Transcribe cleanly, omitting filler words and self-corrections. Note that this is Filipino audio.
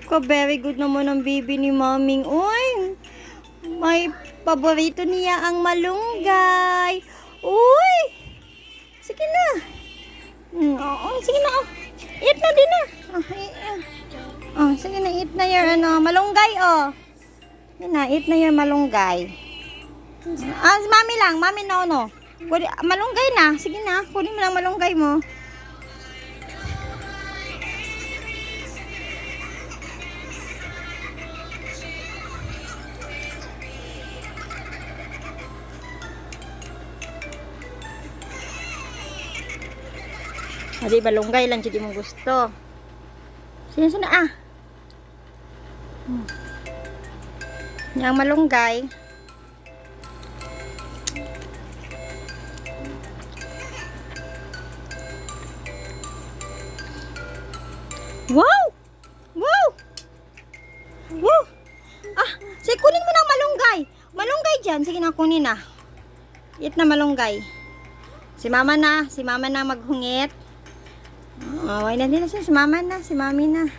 ka, very good naman ang baby ni Maming. Uy, may paborito niya ang malunggay. Uy, sige na. Oo, sige na. Eat na din na. Sige na, eat na your malunggay, Yan na, eat na your malunggay. Si Mami lang, Mami no. Malunggay na, sige na, kunin mo lang malunggay mo. Hindi, malunggay lang, hindi mo gusto. Sina. Yang malunggay. Wow! Sige, kunin mo ng malunggay. Malunggay dyan. Sige na, kunin na. Eat na malunggay. Si mama na maghungit. Wala na din na siya. Si mama na, si mami na.